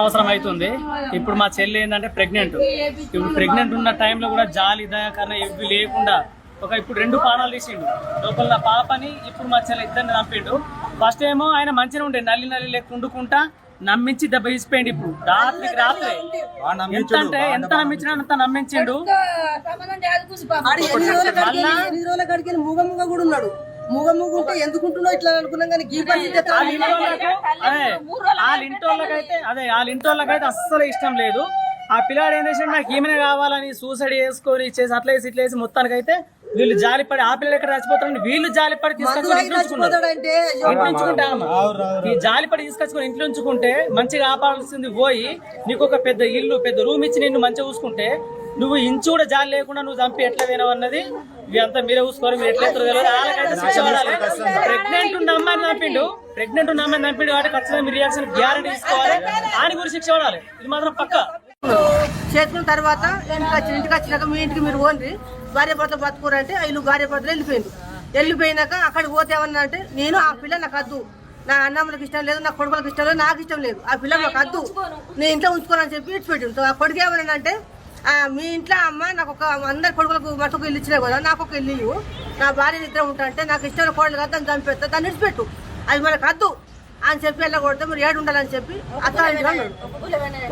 అవసరం అవుతుంది. ఇప్పుడు మా చెల్లి ఏంటంటే ప్రెగ్నెంట్. ఇప్పుడు ప్రెగ్నెంట్ ఉన్న టైంలో కూడా జాలి దయాకరణ ఇవి లేకుండా ఇప్పుడు 2 పానాలు తీసిండు లోపల నా పాపని. ఇప్పుడు మా చెల్లి ఇద్దరిని చంపిండు. ఫస్ట్ ఏమో ఆయన మంచిగా ఉండే నల్లి లెక్క వండుకుంటా నమ్మించి దెబ్బ తీసిపోయింది. ఇప్పుడు రాత్రికి రాత్రే ఎంత నమ్మించినా అంత నమ్మించిండు. మూగ ఉంటే ఎందుకుంటున్నావు ఇట్లా అనుకున్నాం కానీ వాళ్ళ ఇంటోళ్ళకైతే అస్సలు ఇష్టం లేదు. ఆ పిల్లాడు ఏం చేసి నాకు ఈమెనే కావాలని సూసైడ్ చేసుకొని ఇచ్చేసి అట్లా వేసి ఇట్లా వేసి మొత్తానికి అయితే వీళ్ళు జాలిపడి ఆ పిల్లలు ఎక్కడ చచ్చిపోతారని వీళ్ళు జాలిపడి తీసుకొచ్చుకొని ఈ జాలిపడి తీసుకొచ్చుకొని ఇంట్లో ఉంచుకుంటే మంచిగా కాపాడాల్సింది పోయి నీకు ఒక పెద్ద ఇల్లు పెద్ద రూమ్ ఇచ్చి నిన్ను మంచిగా చూసుకుంటే నువ్వు ఇంచు కూడా జాలి లేకుండా నువ్వు చంపి ఎట్లా పోయినావు అన్నది ఇదంతా మీరే చూసుకోవాలి. మీరు ఎట్లా తెలియదు. వాళ్ళకైతే శిక్ష పడాలి. ప్రెగ్నెంట్ ఉన్న అమ్మాయిని చంపిండు కాబట్టి ఖచ్చితంగా మీ రియాక్షన్ గ్యారెంటీ తీసుకోవాలి. ఆయన గురించి శిక్ష పడాలి. ఇది మాత్రం పక్క. చేసుకున్న తర్వాత ఇంటికి వచ్చినాక మీ ఇంటికి మీరు ఓన్రి భార్య భర్త బతుకురంటే వీళ్ళు భార్య భర్తలు వెళ్ళిపోయినాక అక్కడికి పోతే ఏమన్నా అంటే నేను ఆ పిల్ల నాకు వద్దు, నా అన్నమ్మలకు ఇష్టం లేదు, నా కొడుకులకు ఇష్టం లేదు, నాకు ఇష్టం లేదు, ఆ పిల్ల నాకు వద్దు, నేను ఇంట్లో ఉంచుకోనని చెప్పి ఇచ్చిపెట్టిండు. ఆ కొడుకు ఏమన్నా అంటే మీ ఇంట్లో అమ్మ నాకు అందరి కొడుకులకు మటుకు ఇల్లు ఇచ్చినా కదా నాకు ఒక ఇల్లు నా భార్య నిద్ర ఉంటా అంటే నాకు ఇష్టమైన కోడలు కదా దాన్ని చంపేస్తా దాన్ని ఇచ్చిపెట్టు అది మనకు వద్దు అని చెప్పి ఎలా కొడితే మీరు ఏడు ఉండాలని చెప్పి అత్త ఇంట్లో ఉన్నాడు.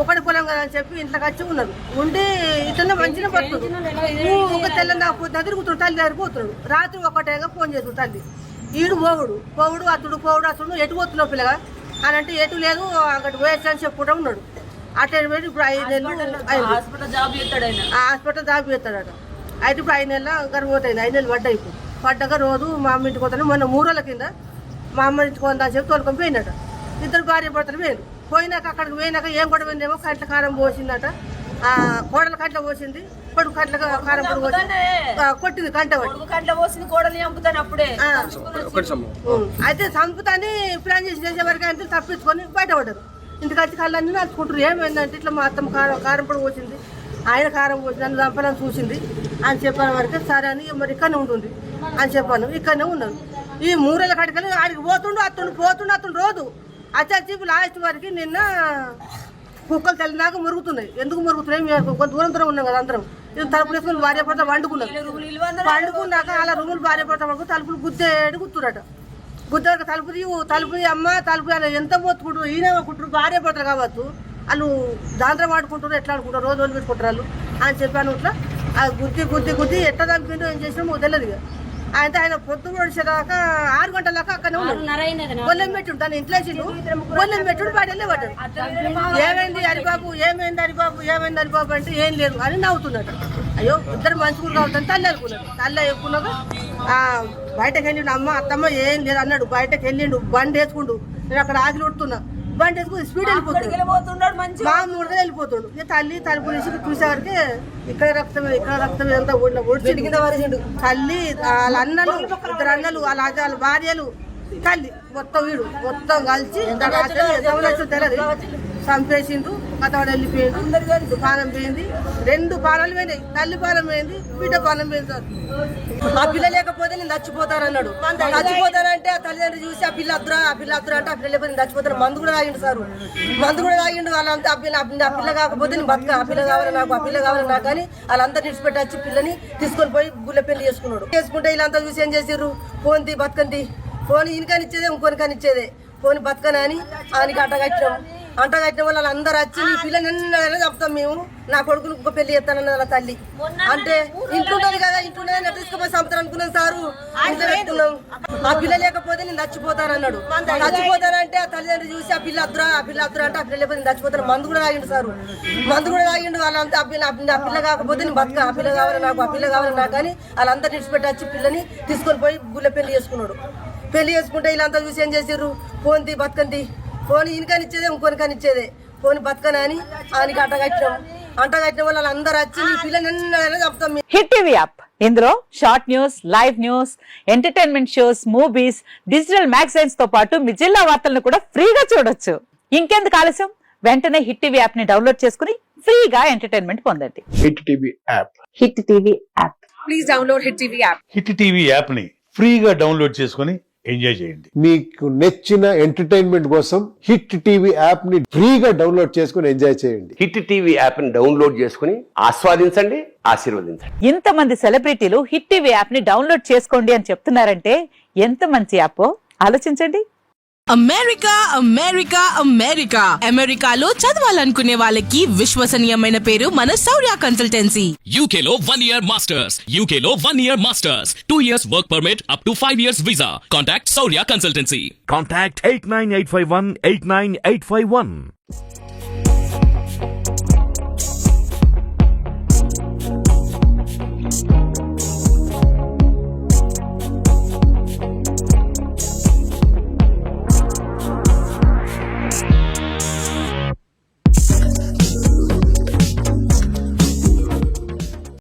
ఒకటి పొలం కదా అని చెప్పి ఇంట్లోకి వచ్చి ఉన్నారు. ఉండి ఇతను మంచిగా పడుతుంది. ఒక తెల్లని తిరుగుతాడు, తల్లి దగ్గర పోతున్నాడు. రాత్రి ఒకటేగా ఫోన్ చేస్తాడు తల్లి. ఈడు పోవుడు అతడు ఎటు పోతున్నావు పిల్లగా అని అంటే ఎటు లేదు అక్కడ పోయేసి అని చెప్పుకుంటూ ఉన్నాడు. అట్లా ఇప్పుడు 5 నెలలు హాస్పిటల్ జాబ్ చేస్తాడట. అయితే ఇప్పుడు 5 నెలల గర్భవతి అయింది. 5 నెలలు పడ్డాయి. ఇప్పుడు పడ్డాక రోజు మా అమ్మ ఇంటికి పోతాను. మొన్న 3 రోజుల కింద మా అమ్మ ఇంటికి పోతా అని చెప్పి తోలుకొని పోయినట. ఇద్దరు భార్య భర్తలు పోయినాక అక్కడికి పోయినాక ఏం గొడవ పోయిందేమో కంట్ల కారం పోసిందట. కోడలు కంట్ల పోసింది, కొడుకు కంట్ల కారం పొడి కొట్టింది, కంట పోసింది కోడలు చంపుతాను అప్పుడే. అయితే చంపుతాని ప్లాన్ చేసే వరకు అంటే తప్పించుకొని బయటపడ్డారు. ఇంటికి వచ్చి కళ్ళన్నీ నడుచుకుంటారు. ఏమైందంటే ఇట్లా మా అత్తమ్మ కారం పొడి పోసింది, ఆయన కారం పోసింది, నన్ను చంపాలని చూసింది అని చెప్పిన వరకు సరే అని మరి ఇక్కడనే ఉంటుంది అని చెప్పాను. ఇక్కడనే ఉన్నాను. ఈ 3 నెలల కడికలు ఆడికి పోతుండు రోజు వచ్చి లాస్ట్ వరకు నిన్న కుక్కలు తెల్లినాక మురుగుతున్నాయి. ఎందుకు మురుగుతున్నాయి? కొంత దూరం ఉన్నాం కదా అందరం. ఇది తలుపులు వేసుకుని భార్య భర్త వండుకున్నాక అలా రూములు భార్య భర్త వండుకుని తలుపులు గుర్తురట. గుద్దాక తలుపు అమ్మ తలుపు ఎంత పోతుకుంటారు ఈయన కుట్టారు భార్య భర్తలు కావచ్చు. వాళ్ళు దాంట్లో వాడుకుంటారు, ఎట్లా అనుకుంటారు, రోజు పెట్టుకుంటారు వాళ్ళు అని చెప్పాను. ఇట్లా గుద్ది ఎట్లా చంపిండో ఏం చేసినా తెలియదు. ఆయన పొద్దు పొడిచేదాకా 6 గంటల దాకా అక్కడనే ఉన్నాడు. గొల్లెం పెట్టుండు తను ఇంట్లో గొల్లెం పెట్టుడు బయటనే పడ్డాడు. ఏమైంది హరిబాబు అంటే ఏం లేదు అని నవ్వుతున్నాడు. అయ్యో ఇద్దరు మంచిగా కావద్దని తల్లి అనుకున్నాడు. తల్లి ఎక్కున్నాక బయటకు వెళ్ళిండు. అత్తమ్మ ఏం లేదు అన్నాడు. బయటకు వెళ్ళిండు. బండి వేసుకుండు. నేను అక్కడ ఆగిలి ఉడుతున్నా. బండి వేసుకుని స్పీడ్ వెళ్ళిపోతున్నాడు. మామూలుగా వెళ్ళిపోతాడు. ఇక తల్లి తలుపు తీసి చూసేవారికి ఇక్కడ రక్తం ఇదంతా ఒడిచిండు కింద వరిచిండు. తల్లి వాళ్ళ అన్నలు 2 అన్నలు వాళ్ళ భార్యలు తల్లి మొత్తం కలిసి తెలియదు చంపేసిండు. కథవాడు వెళ్ళిపోయిండు. పానం పోయింది. 2 పానాలు పోయినాయి. తల్లి పానం పోయింది, బిడ్డ పానం పోయింది. ఆ పిల్ల లేకపోతే నేను చచ్చిపోతానన్నాడు. చచ్చిపోతానంటే ఆ తల్లిదండ్రులు చూసి ఆ పిల్ల అద్దురా అంటే ఆ పిల్ల లేకపోతే నేను చచ్చిపోతాను. మందు కూడా తాగిండు సారు. వాళ్ళంతా ఆ పిల్ల కాకపోతే నేను బతుక, ఆ పిల్ల కావాలి నాకు అని వాళ్ళంతా నిడిచిపెట్టి వచ్చి పిల్లని తీసుకొని పోయి గుళ్ళ పెళ్లి చేసుకుంటే వీళ్ళంతా చూసి ఏం చేసారు? ఫోన్ బతకంతి ఫోన్ ఈయనకానిచ్చేదే ఇంకొనికానిచ్చేదే ఫోన్ బతకనని ఆయనకి అంటగట్టిన వాళ్ళు అందరూ వచ్చి నీ పిల్లని చెప్తాం మేము, నా కొడుకును ఇంకో పెళ్లి చేస్తానన్న వాళ్ళ తల్లి అంటే ఇంట్లుంటది కదా, ఇంట్లుంటే తీసుకుపోయి చంపుతాను అనుకున్నాం సారు. ఇంట్లో పెట్టుకున్నాం. ఆ పిల్ల లేకపోతే నేను చచ్చిపోతానన్నాడు. చచ్చిపోతానంటే ఆ తల్లిదండ్రులు చూసి ఆ పిల్ల అద్దురా అంటే ఆ పిల్ల లేకపోతే నేను చచ్చిపోతాను. మందు కూడా తాగిండు సారు. వాళ్ళంతా ఆ పిల్ల కాకపోతే నేను బతుక, ఆ పిల్ల కావాలి నాకు అని వాళ్ళంతా నిడిచిపెట్టి వచ్చి పిల్లని తీసుకొని పోయి గుళ్ళ పెళ్లి చేసుకుంటే వీళ్ళంతా చూసి ఏం చేసారు? ఫోన్ బతకంతి ఫోన్ ఈయనకానిచ్చేదే ఇంకొనికానిచ్చేదే ఫోన్ బతకనని ఆయనకి అంటగట్టిన వాళ్ళు అందరూ వచ్చి నీ పిల్లని చెప్తాం. హిట్ టీవీ యాప్, ఇందులో short news, live news, entertainment shows, movies, digital magazines తో పాటు మీ జిల్లా వార్తలను కూడా ఫ్రీగా చూడొచ్చు. ఇంకెందుకు ఆలస్యం? వెంటనే హిట్ టీవీ యాప్ ని డౌన్లోడ్ చేసుకుని ఫ్రీగా ఎంటర్టైన్మెంట్ పొందండి. Hit TV app. Hit TV app. Please download hit TV app. Hit TV app ని ఫ్రీగా డౌన్లోడ్ చేసుకుని ఎంజాయ్ చేయండి. మీకు నచ్చిన ఎంటర్టైన్మెంట్ కోసం హిట్ టీవీ యాప్ ని ఫ్రీగా డౌన్లోడ్ చేసుకుని ఎంజాయ్ చేయండి. హిట్ టీవీ యాప్ ని డౌన్లోడ్ చేసుకుని ఆస్వాదించండి, ఆశీర్వదించండి. ఇంతమంది సెలబ్రిటీలు హిట్ టీవీ యాప్ ని డౌన్లోడ్ చేసుకోండి అని చెప్తున్నారంటే ఎంత మంచి యాప్ ఆలోచించండి. అమెరికా అమెరికా అమెరికా అమెరికాలో చదవాలనుకునే వాళ్ళకి విశ్వసనీయమైన పేరు మన శౌర్య కన్సల్టెన్సీ. UK లో 1 year masters, UK లో 1 year masters, 2 years work permit up to 5 years visa. Contact Saurya Consultancy. Contact 89851 89851.